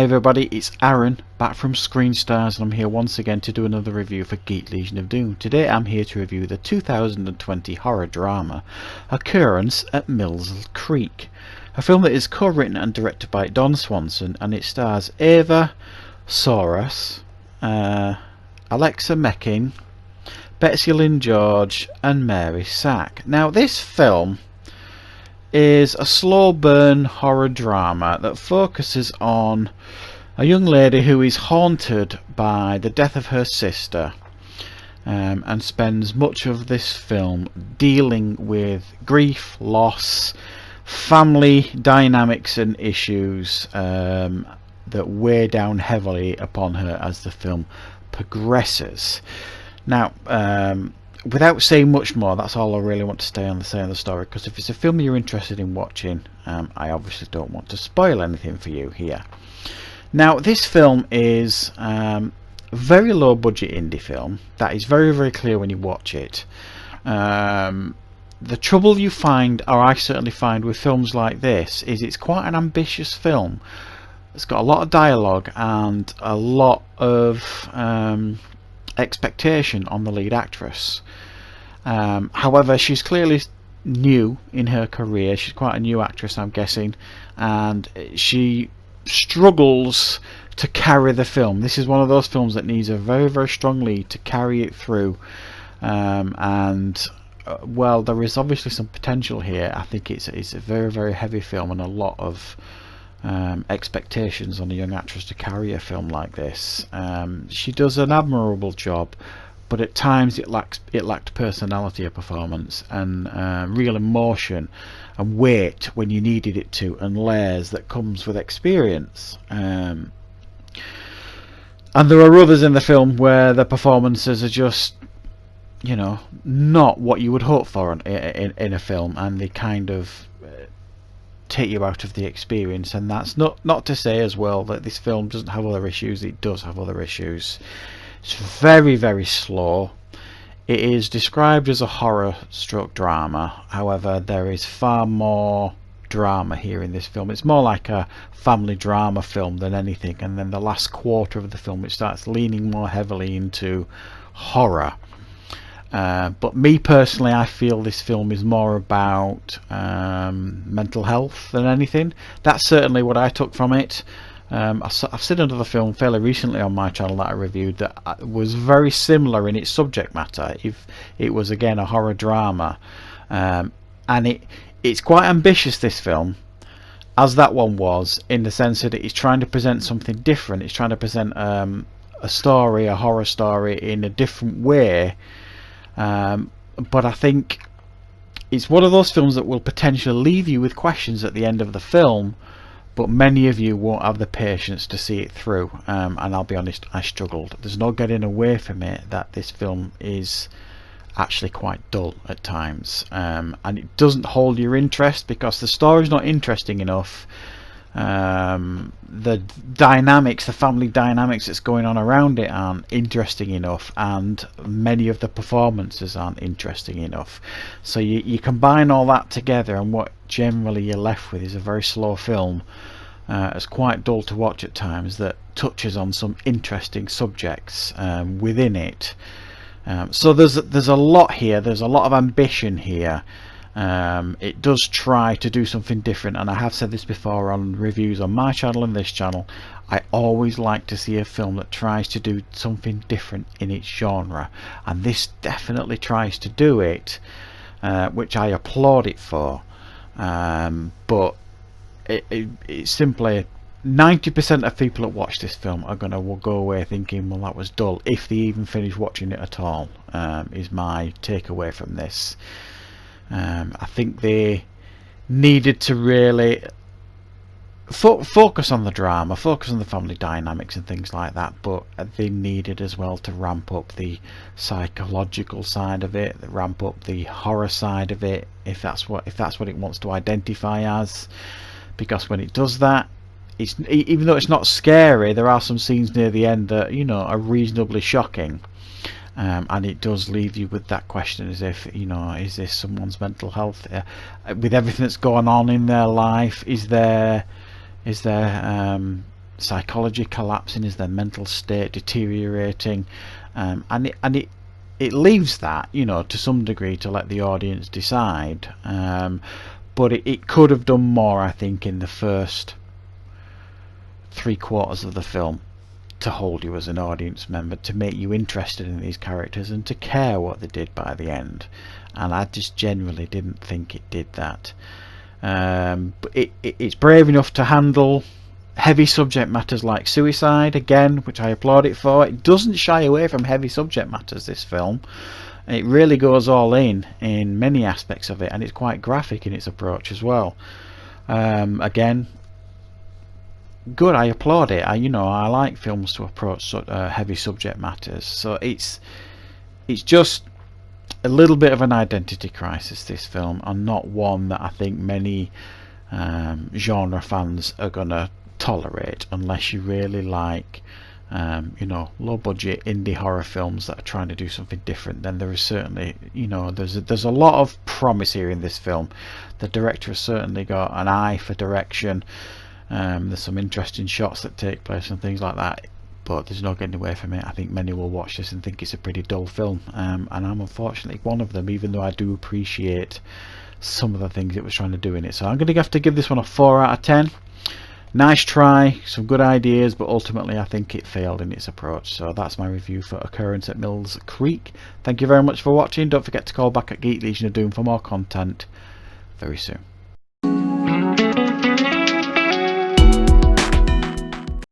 everybody, it's Aaron back from Screenstars, and I'm here once again to do another review for Geek Legion of Doom. Today I'm here to review the 2020 horror drama Occurrence at Mills Creek, a film that is co-written and directed by Don Swanson, and it stars Ava Psoras, Alexa Meckin, Betsy Lynn George and Mary Sack. Now this film is a slow burn horror drama that focuses on a young lady who is haunted by the death of her sister, and spends much of this film dealing with grief, loss, family dynamics and issues that weigh down heavily upon her as the film progresses. Now, without saying much more, that's all I really want to say on the story, because if it's a film you're interested in watching, I obviously don't want to spoil anything for you here. Now, this film is a very low budget indie film. That is very, very clear when you watch it. The trouble you find, or I certainly find, with films like this is it's quite an ambitious film. It's got a lot of dialogue and a lot of expectation on the lead actress. However, she's clearly new in her career. She's quite a new actress, I'm guessing, and she struggles to carry the film. This is one of those films that needs a very, very strong lead to carry it through, well, there is obviously some potential here. I think it's a very, very heavy film and a lot of expectations on a young actress to carry a film like this. She does an admirable job, but at times it lacked personality of performance and real emotion and weight when you needed it to, and layers that comes with experience. And there are others in the film where the performances are just, you know, not what you would hope for in a film, and they kind of take you out of the experience. And that's not to say as well that this film doesn't have other issues. It does have other issues. It's very, very slow. It is described as a horror stroke drama. However, there is far more drama here in this film. It's more like a family drama film than anything, and then the last quarter of the film it starts leaning more heavily into horror. But me personally, I feel this film is more about mental health than anything. That's certainly what I took from it. I've seen another film fairly recently on my channel that I reviewed that was very similar in its subject matter. If it was again a horror drama, and it's quite ambitious, this film, as that one was, in the sense that it's trying to present something different. It's trying to present a story, a horror story, in a different way. But I think it's one of those films that will potentially leave you with questions at the end of the film, but many of you won't have the patience to see it through, and I'll be honest, I struggled. There's no getting away from it that this film is actually quite dull at times, and it doesn't hold your interest because the story's not interesting enough. The dynamics, the family dynamics that's going on around it aren't interesting enough, and many of the performances aren't interesting enough. So you combine all that together, and what generally you're left with is a very slow film. It's quite dull to watch at times, that touches on some interesting subjects within it. So there's a lot here. There's a lot of ambition here. It does try to do something different, and I have said this before on reviews on my channel and this channel. I always like to see a film that tries to do something different in its genre, and this definitely tries to do it, which I applaud it for. But it's simply 90% of people that watch this film are going to go away thinking, well, that was dull, if they even finish watching it at all, is my takeaway from this. I think they needed to really focus on the drama, focus on the family dynamics and things like that, but they needed as well to ramp up the psychological side of it, ramp up the horror side of it, if that's what it wants to identify as. Because when it does that, it's, even though it's not scary, there are some scenes near the end that, you know, are reasonably shocking. And it does leave you with that question, as if, you know, is this someone's mental health with everything that's going on in their life? Is there psychology collapsing? Is their mental state deteriorating? And it leaves that, you know, to some degree to let the audience decide. But it could have done more, I think, in the first 3/4 of the film to hold you as an audience member, to make you interested in these characters and to care what they did by the end. And I just generally didn't think it did that. But it's brave enough to handle heavy subject matters like suicide, again, which I applaud it for. It doesn't shy away from heavy subject matters, this film. It really goes all in many aspects of it, and it's quite graphic in its approach as well. Again, good, I applaud it. I like films to approach heavy subject matters. So it's just a little bit of an identity crisis, this film, and not one that I think many genre fans are gonna tolerate, unless you really like low budget indie horror films that are trying to do something different. Then there is certainly, there's a lot of promise here in this film. The director has certainly got an eye for direction. There's some interesting shots that take place and things like that, but there's no getting away from it. I think many will watch this and think it's a pretty dull film, and I'm unfortunately one of them, even though I do appreciate some of the things it was trying to do in it. So I'm going to have to give this one a 4 out of 10. Nice try, some good ideas, but ultimately I think it failed in its approach. So that's my review for Occurrence at Mills Creek. Thank you very much for watching. Don't forget to call back at Geek Legion of Doom for more content very soon.